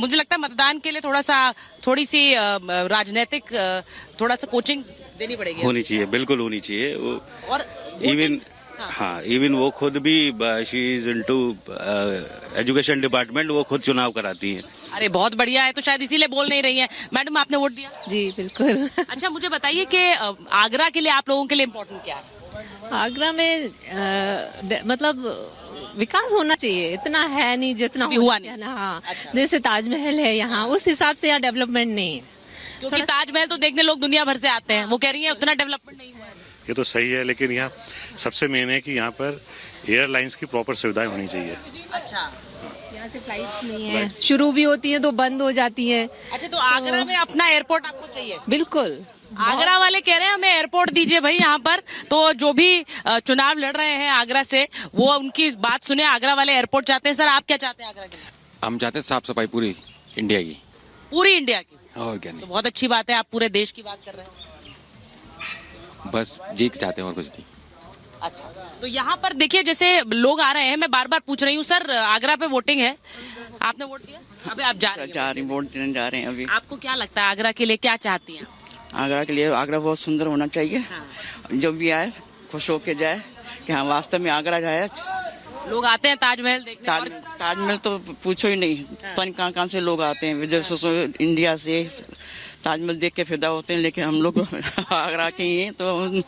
मुझे लगता है मतदान के लिए थोड़ी सी राजनीतिक थोड़ा सा कोचिंग देनी पड़ेगी, होनी चाहिए, बिल्कुल होनी चाहिए। और इवन हाँ, इवन वो खुद भी she is into education department, वो खुद चुनाव कराती हैं। अरे बहुत बढ़िया है, तो शायद इसीलिए बोल नहीं रही है। मैडम आपने वोट दिया? जी बिल्कुल। अच्छा मुझे बताइए कि आगरा के लिए आप लोगों के लिए इम्पोर्टेंट क्या है? आगरा में मतलब विकास होना चाहिए, इतना है नहीं जितना अभी हुआ होना चाहिए ना। हाँ, जैसे ताजमहल है यहाँ, उस हिसाब से यहाँ डेवलपमेंट नहीं है। क्योंकि ताजमहल तो देखने लोग दुनिया भर से आते हैं, वो कह रही है उतना डेवलपमेंट नहीं हुआ है। ये तो सही है, लेकिन यहाँ सबसे मेन है कि यहाँ पर एयरलाइंस की प्रॉपर सुविधाएं होनी चाहिए। अच्छा, यहाँ से फ्लाइट्स नहीं है, शुरू भी होती है तो बंद हो जाती है। अच्छा तो आगरा में अपना एयरपोर्ट आपको चाहिए? बिल्कुल, आगरा वाले कह रहे हैं हमें एयरपोर्ट दीजिए भाई यहाँ पर। तो जो भी चुनाव लड़ रहे हैं आगरा से, वो उनकी बात सुने। आगरा वाले एयरपोर्ट चाहते हैं। सर आप क्या चाहते हैं आगरा के लिए? हम चाहते हैं साफ सफाई पूरी इंडिया की। पूरी इंडिया की? और क्या तो नहीं, बहुत अच्छी बात है, आप पूरे देश की बात कर रहे हैं। बस जीत चाहते हैं और कुछ नहीं। अच्छा तो यहाँ पर देखिए जैसे लोग आ रहे हैं, मैं बार बार पूछ रही हूँ सर आगरा पे वोटिंग है, आपने वोट दिया? अभी आप जा रही हैं? वोट देने जा रहे हैं अभी। आपको क्या लगता है आगरा के लिए क्या चाहती हैं? आगरा के लिए आगरा बहुत सुंदर होना चाहिए। जो भी आए खुश होके जाए कि हाँ वास्तव में आगरा गए। लोग आते हैं ताजमहल देखने ताजमहल तो पूछो ही नहीं, पता नहीं कहाँ कहाँ से लोग आते हैं विदेशों से, इंडिया से ताजमहल देख के फिदा होते हैं। लेकिन हम लोग आगरा के ही हैं तो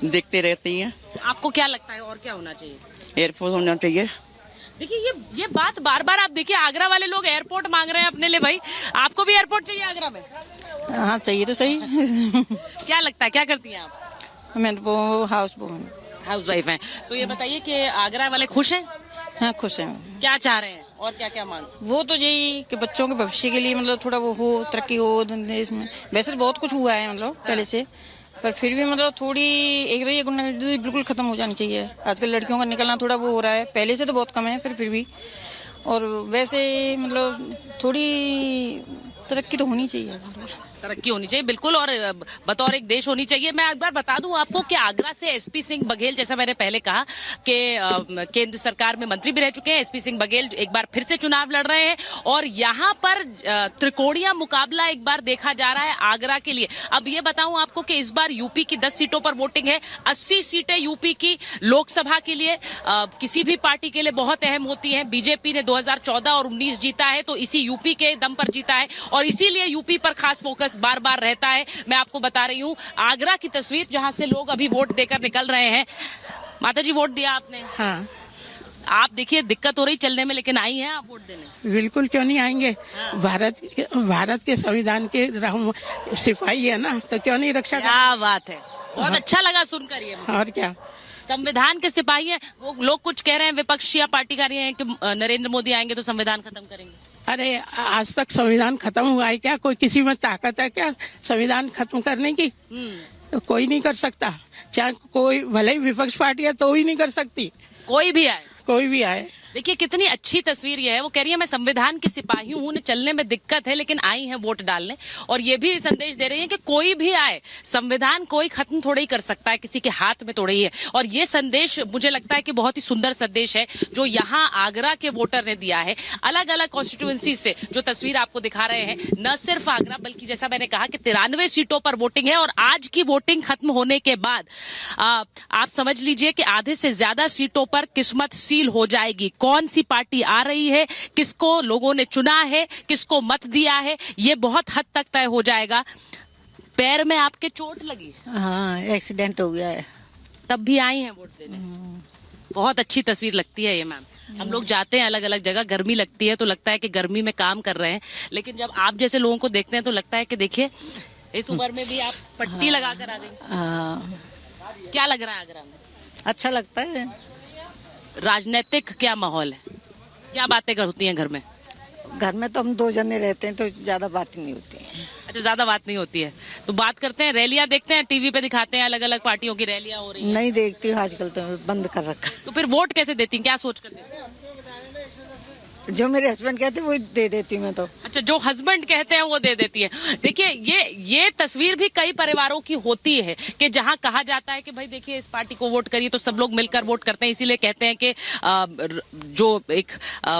देखते रहते हैं। आपको क्या लगता है और क्या होना चाहिए? एयरपोर्ट होना चाहिए। देखिए ये बात बार बार आप देखिए, आगरा वाले लोग एयरपोर्ट मांग रहे हैं अपने लिए। भाई आपको भी एयरपोर्ट चाहिए आगरा में? हाँ चाहिए तो सही। क्या लगता है, क्या करती हैं आप? मैं तो हाउस वाइफ हैं। तो ये बताइए कि आगरा वाले खुश हैं? हाँ खुश हैं। क्या चाह रहे हैं और क्या क्या मांग? वो तो यही कि बच्चों के भविष्य के लिए मतलब थोड़ा वो हो, तरक्की हो देश में। वैसे तो बहुत कुछ हुआ है मतलब पहले से, पर फिर भी मतलब थोड़ी एक रही गुंडागर्दी बिल्कुल खत्म हो जानी चाहिए। आजकल लड़कियों का निकलना थोड़ा वो हो रहा है, पहले से तो बहुत कम है फिर भी। और वैसे मतलब थोड़ी तरक्की तो होनी चाहिए, तरक्की होनी चाहिए बिल्कुल, और बतौर एक देश होनी चाहिए। मैं एक बार बता दूं आपको कि आगरा से एसपी सिंह बघेल, जैसा मैंने पहले कहा कि केंद्र सरकार में मंत्री भी रह चुके हैं, एसपी सिंह बघेल एक बार फिर से चुनाव लड़ रहे हैं। और यहाँ पर त्रिकोणीय मुकाबला एक बार देखा जा रहा है आगरा के लिए। अब ये बताऊं आपको कि इस बार यूपी की 10 सीटों पर वोटिंग है। 80 सीटें यूपी की लोकसभा के लिए किसी भी पार्टी के लिए बहुत अहम होती है। बीजेपी ने 2014 और 19 जीता है, तो इसी यूपी के दम पर जीता है और इसीलिए यूपी पर खास फोकस बार बार रहता है। मैं आपको बता रही हूँ आगरा की तस्वीर, जहां से लोग अभी वोट देकर निकल रहे हैं। माता जी वोट दिया आपने? हाँ। आप देखिए दिक्कत हो रही चलने में, लेकिन आई हैं आप वोट देने? बिल्कुल, क्यों नहीं आएंगे। हाँ। भारत के संविधान के सिपाही है ना, तो क्यों नहीं रक्षा क्या बात है, बहुत अच्छा लगा सुनकर ये। और क्या, संविधान के सिपाही हैं वो लोग। कुछ कह रहे हैं विपक्ष या पार्टीकारी हैं कि नरेंद्र मोदी आएंगे तो संविधान खत्म करेंगे। अरे आज तक संविधान खत्म हुआ है क्या? कोई किसी में ताकत है क्या संविधान खत्म करने की? तो कोई नहीं कर सकता, चाहे कोई भले ही विपक्ष पार्टी है तो ही नहीं कर सकती। कोई भी आए, कोई भी आए। देखिए कितनी अच्छी तस्वीर ये है। वो कह रही है मैं संविधान की सिपाही हूँ, उन्हें चलने में दिक्कत है लेकिन आई हैं वोट डालने। और ये भी संदेश दे रही है कि कोई भी आए, संविधान कोई खत्म थोड़ा ही कर सकता है, किसी के हाथ में थोड़ा ही है। और ये संदेश मुझे लगता है कि बहुत ही सुंदर संदेश है जो यहाँ आगरा के वोटर ने दिया है। अलग अलग कॉन्स्टिट्यूएंसी से जो तस्वीर आपको दिखा रहे हैं, न सिर्फ आगरा बल्कि जैसा मैंने कहा कि 93 सीटों पर वोटिंग है। और आज की वोटिंग खत्म होने के बाद आप समझ लीजिए कि आधे से ज्यादा सीटों पर किस्मत सील हो जाएगी। कौन सी पार्टी आ रही है, किसको लोगों ने चुना है, किसको मत दिया है, ये बहुत हद तक तय हो जाएगा। पैर में आपके चोट लगी? हाँ, एक्सीडेंट हो गया है। तब भी आई हैं वोट देने? बहुत अच्छी तस्वीर लगती है ये मैम। हम लोग जाते हैं अलग अलग जगह, गर्मी लगती है तो लगता है कि गर्मी में काम कर रहे हैं, लेकिन जब आप जैसे लोगों को देखते हैं तो लगता है कि देखिए इस उम्र में भी आप पट्टी लगा कर आ गई। क्या लग रहा है आगरा में? अच्छा लगता है। राजनीतिक क्या माहौल है, क्या बातें होती हैं घर में? घर में तो हम 2 जने रहते हैं तो ज्यादा बात नहीं होती है। अच्छा, ज्यादा बात नहीं होती है तो बात करते हैं। रैलियां देखते हैं, टीवी पे दिखाते हैं अलग अलग पार्टियों की रैलियां हो रही हैं। नहीं देखती हूँ आजकल, तो बंद कर रखा। तो फिर वोट कैसे देती हैं, क्या सोच कर देती हैं? जो मेरे हस्बैंड कहते वो दे देती हूँ मैं तो। अच्छा, जो हस्बैंड कहते हैं वो दे देती है। देखिए ये तस्वीर भी कई परिवारों की होती है कि जहां कहा जाता है कि भाई देखिए इस पार्टी को वोट करिए तो सब लोग मिलकर वोट करते हैं। इसीलिए कहते हैं कि जो एक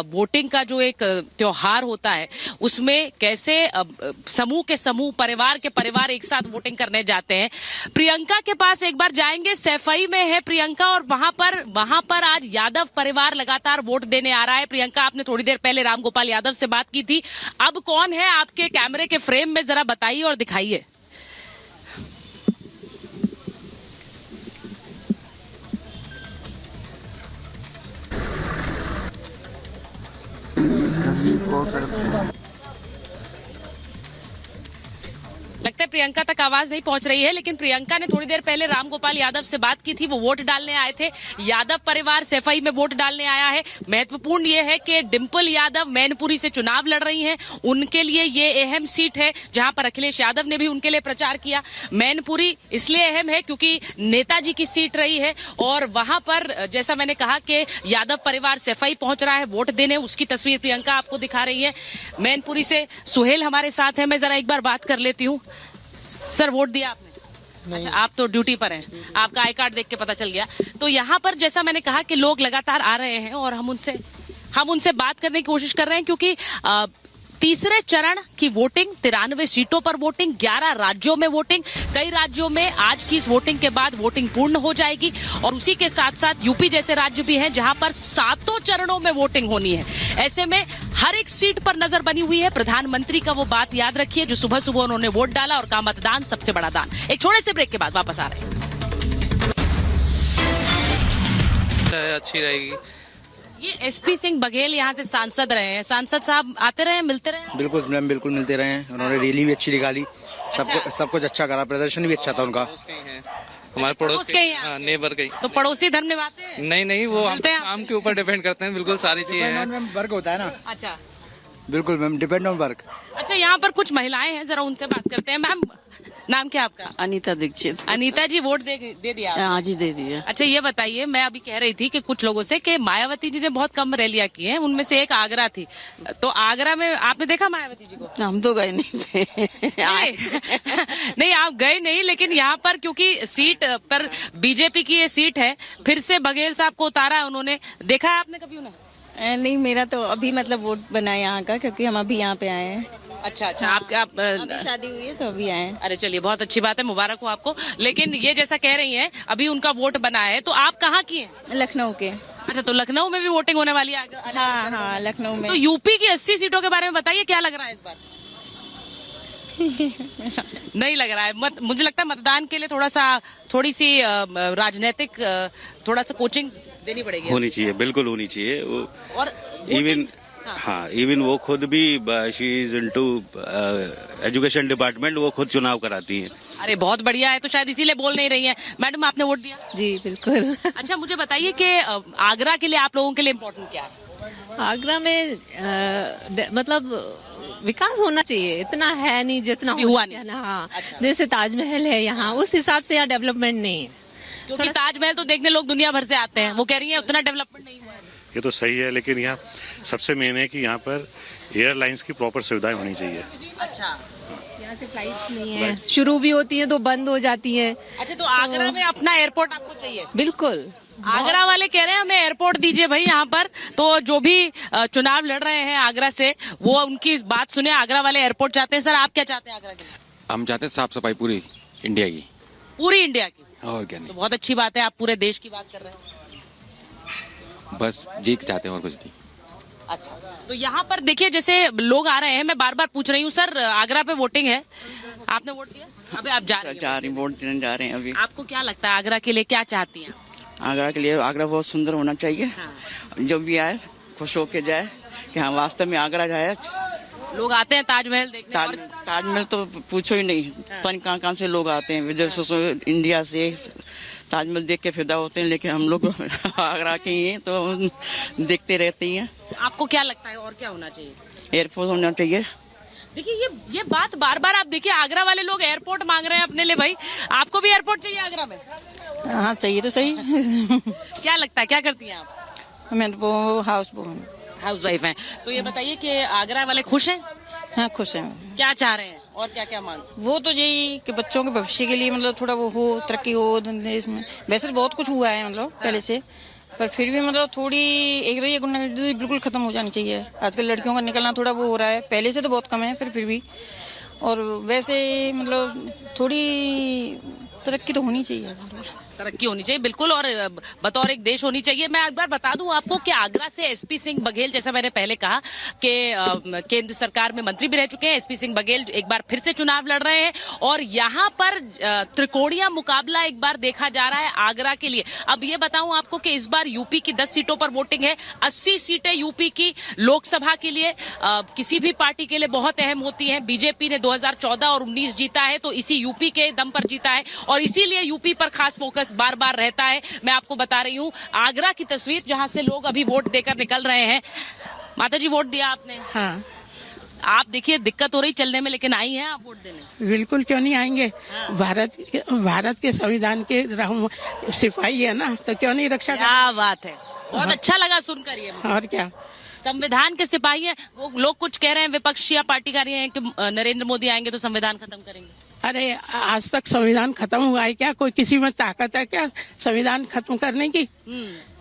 वोटिंग का जो एक त्योहार होता है उसमें कैसे समूह के समूह, परिवार के परिवार एक साथ वोटिंग करने जाते हैं। प्रियंका के पास एक बार जाएंगे। सैफई में है प्रियंका और वहां पर आज यादव परिवार लगातार वोट देने आ रहा है। प्रियंका, आपने थोड़ी देर पहले रामगोपाल यादव से बात की थी, अब कौन है आपके कैमरे के फ्रेम में, जरा बताइए और दिखाइए। लगता है प्रियंका तक आवाज नहीं पहुंच रही है, लेकिन प्रियंका ने थोड़ी देर पहले रामगोपाल यादव से बात की थी। वो वोट डालने आए थे। यादव परिवार सैफई में वोट डालने आया है। महत्वपूर्ण ये है कि डिंपल यादव मैनपुरी से चुनाव लड़ रही हैं। उनके लिए ये अहम सीट है जहां पर अखिलेश यादव ने भी उनके लिए प्रचार किया। मैनपुरी इसलिए अहम है क्योंकि नेताजी की सीट रही है और वहां पर जैसा मैंने कहा कि यादव परिवार सैफई पहुंच रहा है वोट देने, उसकी तस्वीर प्रियंका आपको दिखा रही है। मैनपुरी से सुहेल हमारे साथ है। मैं जरा एक बार बात कर लेती हूँ। सर, वोट दिया आपने? अच्छा, आप तो ड्यूटी पर हैं, आपका आई कार्ड देख के पता चल गया। तो यहाँ पर जैसा मैंने कहा कि लोग लगातार आ रहे हैं और हम उनसे बात करने की कोशिश कर रहे हैं क्योंकि तीसरे चरण की वोटिंग, 93 सीटों पर वोटिंग, 11 राज्यों में वोटिंग। कई राज्यों में आज की इस वोटिंग के बाद वोटिंग पूर्ण हो जाएगी और उसी के साथ साथ यूपी जैसे राज्य भी हैं जहां पर 7 चरणों में वोटिंग होनी है। ऐसे में हर एक सीट पर नजर बनी हुई है। प्रधानमंत्री का वो बात याद रखिए जो सुबह सुबह उन्होंने वोट डाला और कहा मतदान सबसे बड़ा दान। एक छोटे से ब्रेक के बाद वापस आ रहे हैं। अच्छी रहेगी। ये एसपी सिंह बघेल यहाँ से सांसद रहे हैं। सांसद साहब आते रहे, मिलते रहे? बिल्कुल मैम, बिल्कुल मिलते रहे हैं। उन्होंने रैली भी अच्छी निकाली, सब कुछ अच्छा करा, प्रदर्शन भी अच्छा था उनका। हमारे पड़ोस के नेबर के। तो पड़ोसी धर्म निभाते हैं? नहीं, वो काम के ऊपर डिपेंड करते हैं। बिल्कुल सारी चीजें वर्क होता है ना। अच्छा, बिल्कुल मैम, डिपेंड ऑन वर्क। अच्छा, यहाँ पर कुछ महिलाएं हैं, जरा उनसे बात करते हैं। मैम, नाम क्या आपका? अनीता दीक्षित। अनीता जी, वोट दे दिया? हाँ जी, दे दिया। अच्छा, ये बताइए, मैं अभी कह रही थी कि कुछ लोगों से कि मायावती जी ने बहुत कम रैलियां की हैं, उनमें से एक आगरा थी। तो आगरा में आपने देखा मायावती जी को? हम तो गए नहीं थे। नहीं, आप गए नहीं, लेकिन यहाँ पर क्योंकि सीट पर बीजेपी की ये सीट है, फिर से बघेल साहब को उतारा है उन्होंने। देखा है आपने कभी उन्हें? नहीं, मेरा तो अभी मतलब वोट बना है यहाँ का, क्योंकि हम अभी यहाँ पे आए हैं। अच्छा, अभी शादी हुई है तो अभी आए हैं। अरे चलिए, बहुत अच्छी बात है, मुबारक हो आपको। लेकिन ये जैसा कह रही हैं अभी उनका वोट बना है, तो आप कहाँ की हैं? लखनऊ के। अच्छा, तो लखनऊ में भी वोटिंग होने वाली है? हाँ, लखनऊ में। तो यूपी की 80 सीटों के बारे में बताइए, क्या लग रहा है इस बार? नहीं लग रहा है। मुझे लगता है मतदान के लिए थोड़ी सी राजनीतिक थोड़ा सा कोचिंग देनी पड़ेगी। होनी चाहिए, बिल्कुल होनी चाहिए। और इवन वो खुद भी, she is into education department, वो खुद चुनाव कराती हैं। अरे बहुत बढ़िया है, तो शायद इसीलिए बोल नहीं रही हैं। मैडम, आपने वोट दिया? जी बिल्कुल। अच्छा, मुझे बताइए कि आगरा के लिए आप लोगों के लिए इम्पोर्टेंट क्या है? आगरा में मतलब विकास होना चाहिए, इतना है नहीं जितना हुआ नहीं ना। हाँ, जैसे ताजमहल है यहाँ, उस हिसाब से यहाँ डेवलपमेंट नहीं है। क्योंकि ताजमहल तो देखने लोग दुनिया भर से आते हैं, वो कह रही है उतना डेवलपमेंट नहीं हुआ है। ये तो सही है, लेकिन यहाँ सबसे मेन है कि यहाँ पर एयरलाइंस की प्रॉपर सुविधाएं होनी चाहिए। अच्छा, यहाँ से फ्लाइट्स नहीं है, शुरू भी होती है तो बंद हो जाती है। अच्छा, तो आगरा में अपना एयरपोर्ट आपको चाहिए? बिल्कुल। आगरा वाले कह रहे हैं हमें एयरपोर्ट दीजिए भाई यहाँ पर। तो जो भी चुनाव लड़ रहे हैं आगरा से, वो उनकी बात सुने। आगरा वाले एयरपोर्ट चाहते हैं। सर, आप क्या चाहते हैं आगरा के लिए? हम चाहते हैं साफ सफाई पूरी इंडिया की। पूरी इंडिया की? और क्या नहीं, तो बहुत अच्छी बात है, आप पूरे देश की बात कर रहे हैं। बस जीत चाहते हैं और कुछ नहीं। अच्छा, तो यहाँ पर देखिए जैसे लोग आ रहे हैं, मैं बार बार पूछ रही हूँ। सर, आगरा पे वोटिंग है, आपने वोट दिया? अभी आप जा रही वोट देने जा रहे हैं अभी। आपको क्या लगता है आगरा के लिए क्या चाहती हैं? आगरा के लिए, आगरा बहुत सुंदर होना चाहिए। हाँ। जो भी आए खुश होके जाए कि हाँ वास्तव में आगरा जाए। लोग आते हैं ताजमहल देखने। ताजमहल तो पूछो ही नहीं, पता नहीं कहाँ से लोग आते हैं विदेशों से, इंडिया से ताजमहल देख के फिदा होते हैं। लेकिन हम लोग आगरा के ही हैं तो देखते रहते हैं। आपको क्या लगता है और क्या होना चाहिए? एयरपोर्ट होना चाहिए। देखिए ये बात बार बार आप देखिए, आगरा वाले लोग एयरपोर्ट मांग रहे हैं अपने लिए। भाई, आपको भी एयरपोर्ट चाहिए आगरा में? हाँ, चाहिए तो सही। क्या लगता है, क्या करती हैं आप? मैं तो हाउस बोन। हाउसवाइफ हैं। तो ये बताइए कि आगरा वाले खुश हैं? हाँ, खुश हैं। क्या चाह रहे हैं और क्या क्या मांग? वो तो यही कि बच्चों के भविष्य के लिए मतलब थोड़ा वो हो, तरक्की हो देश में। वैसे तो बहुत कुछ हुआ है मतलब पहले से, पर फिर भी मतलब थोड़ी एक रही गुंडागर्दी बिल्कुल खत्म हो जानी चाहिए। आजकल लड़कियों का निकलना थोड़ा वो हो रहा है, पहले से तो बहुत कम है फिर भी। और वैसे मतलब थोड़ी तरक्की तो होनी चाहिए, तरक्की होनी चाहिए बिल्कुल, और बतौर एक देश होनी चाहिए। मैं एक बार बता दूं आपको कि आगरा से एसपी सिंह बघेल, जैसा मैंने पहले कहा कि केंद्र सरकार में मंत्री भी रह चुके हैं, एसपी सिंह बघेल एक बार फिर से चुनाव लड़ रहे हैं और यहाँ पर त्रिकोणीय मुकाबला एक बार देखा जा रहा है आगरा के लिए। अब ये बताऊं आपको कि इस बार यूपी की 10 सीटों पर वोटिंग है। 80 सीटें यूपी की लोकसभा के लिए किसी भी पार्टी के लिए बहुत अहम होती है। बीजेपी ने 2014 और 19 जीता है, तो इसी यूपी के दम पर जीता है और इसीलिए यूपी पर खास फोकस बार बार रहता है। मैं आपको बता रही हूँ आगरा की तस्वीर, जहां से लोग अभी वोट देकर निकल रहे हैं। माता जी, वोट दिया आपने? हाँ। आप देखिए दिक्कत हो रही चलने में, लेकिन आई हैं आप वोट देने? बिल्कुल, क्यों नहीं आएंगे। हाँ। भारत के संविधान के सिपाही है ना, तो क्यों नहीं रक्षा क्या बात है, बहुत अच्छा लगा सुनकर ये। और क्या, संविधान के सिपाही हैं वो लोग। कुछ कह रहे हैं विपक्ष या पार्टी का रहे हैं कि नरेंद्र मोदी आएंगे तो संविधान खत्म करेंगे। अरे आज तक संविधान खत्म हुआ है क्या? कोई किसी में ताकत है क्या संविधान खत्म करने की?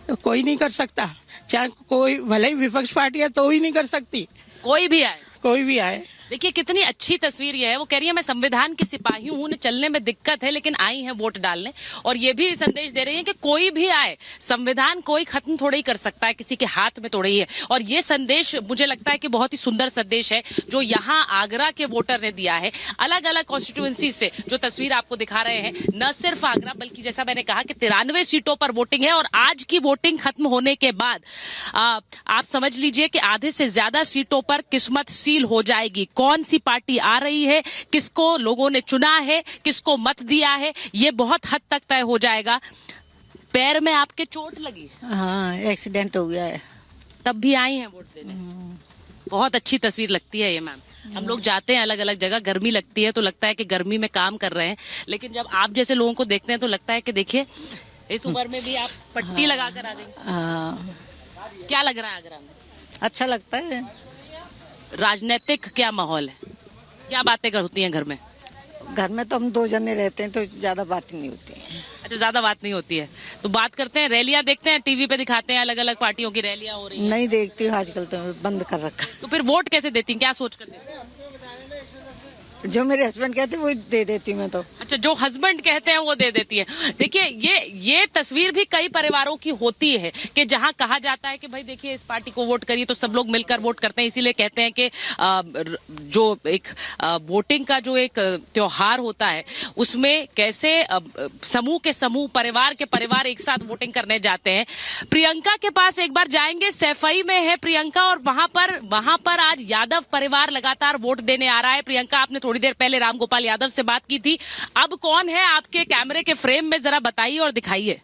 तो कोई नहीं कर सकता, चाहे कोई भले ही विपक्ष पार्टी है तो ही नहीं कर सकती, कोई भी आए, कोई भी आए। देखिए कितनी अच्छी तस्वीर ये है। वो कह रही है मैं संविधान की सिपाही हूँ, चलने में दिक्कत है लेकिन आई है वोट डालने, और ये भी संदेश दे रही है कि कोई भी आए, संविधान कोई खत्म थोड़ा ही कर सकता है, किसी के हाथ में थोड़ा ही है। और ये संदेश मुझे लगता है कि बहुत ही सुंदर संदेश है जो यहाँ आगरा के वोटर ने दिया है। अलग अलग कॉन्स्टिट्यूएंसी से जो तस्वीर आपको दिखा रहे हैं, न सिर्फ आगरा बल्कि जैसा मैंने कहा कि 93 सीटों पर वोटिंग है। और आज की वोटिंग खत्म होने के बाद आप समझ लीजिए कि आधे से ज्यादा सीटों पर किस्मत सील हो जाएगी। कौन सी पार्टी आ रही है, किसको लोगों ने चुना है, किसको मत दिया है, ये बहुत हद तक तय हो जाएगा। पैर में आपके चोट लगी? हाँ, एक्सीडेंट हो गया है, तब भी आई हैं वोट देने। बहुत अच्छी तस्वीर लगती है ये मैम। हम लोग जाते हैं अलग अलग जगह, गर्मी लगती है तो लगता है कि गर्मी में काम कर रहे हैं, लेकिन जब आप जैसे लोगों को देखते हैं तो लगता है कि देखिए इस उम्र में भी आप पट्टी लगा कर आ गई। क्या लग रहा है आगरा में? अच्छा लगता है। राजनीतिक क्या माहौल है, क्या बातें होती हैं घर में? घर में तो हम 2 जने रहते हैं तो ज्यादा बात नहीं होती है। अच्छा, ज्यादा बात नहीं होती है तो बात करते हैं। रैलियां देखते हैं, टीवी पे दिखाते हैं अलग अलग पार्टियों की रैलियां हो रही हैं। नहीं देखती हूँ आजकल, तो बंद कर रखा। तो फिर वोट कैसे देती हैं, क्या सोच कर देती हैं? जो मेरे हस्बैंड कहते हैं वो दे देती हूँ मैं तो। अच्छा, जो हस्बैंड कहते हैं वो दे देती है। देखिए ये तस्वीर भी कई परिवारों की होती है कि जहां कहा जाता है कि भाई देखिए इस पार्टी को वोट करिए, तो सब लोग मिलकर वोट करते हैं। इसीलिए कहते हैं कि जो एक वोटिंग का जो एक त्योहार होता है उसमें कैसे समूह के समूह, परिवार के परिवार एक साथ वोटिंग करने जाते हैं। प्रियंका के पास एक बार जाएंगे, सैफई में है प्रियंका, और वहां पर आज यादव परिवार लगातार वोट देने आ रहा है। प्रियंका, आपने थोड़ी देर पहले रामगोपाल यादव से बात की थी, अब कौन है आपके कैमरे के फ्रेम में, जरा बताइए और दिखाइए।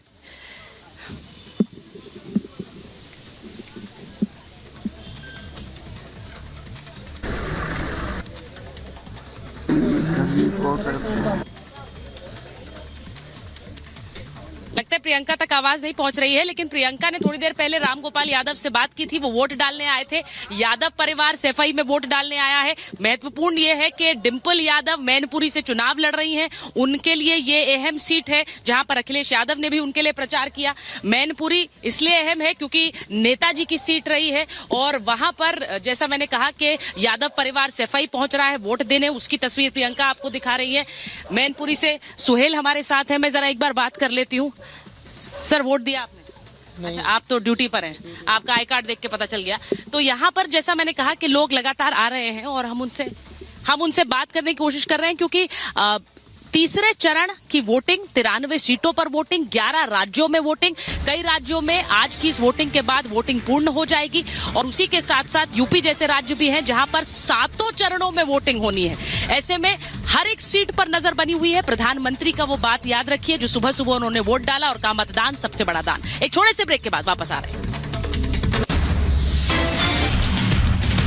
लगता है प्रियंका तक आवाज नहीं पहुंच रही है, लेकिन प्रियंका ने थोड़ी देर पहले रामगोपाल यादव से बात की थी। वो वोट डालने आए थे, यादव परिवार सैफई में वोट डालने आया है। महत्वपूर्ण ये है कि डिंपल यादव मैनपुरी से चुनाव लड़ रही हैं, उनके लिए ये अहम सीट है जहां पर अखिलेश यादव ने भी उनके लिए प्रचार किया। मैनपुरी इसलिए अहम है क्योंकि नेताजी की सीट रही है और वहां पर जैसा मैंने कहा कि यादव परिवार सैफई पहुंच रहा है वोट देने, उसकी तस्वीर प्रियंका आपको दिखा रही है। मैनपुरी से सुहेल हमारे साथ है, मैं जरा एक बार बात कर लेती हूँ। सर, वोट दिया आपने? अच्छा, आप तो ड्यूटी पर हैं, आपका आई कार्ड देख के पता चल गया। तो यहाँ पर जैसा मैंने कहा कि लोग लगातार आ रहे हैं और हम उनसे बात करने की कोशिश कर रहे हैं क्योंकि तीसरे चरण की वोटिंग, 93 सीटों पर वोटिंग, 11 राज्यों में वोटिंग, कई राज्यों में आज की इस वोटिंग के बाद वोटिंग पूर्ण हो जाएगी। और उसी के साथ साथ यूपी जैसे राज्य भी हैं जहां पर 7 चरणों में वोटिंग होनी है। ऐसे में हर एक सीट पर नजर बनी हुई है। प्रधानमंत्री का वो बात याद रखिए जो सुबह सुबह उन्होंने वोट डाला और कहा मतदान सबसे बड़ा दान। एक छोटे से ब्रेक के बाद वापस आ रहे हैं।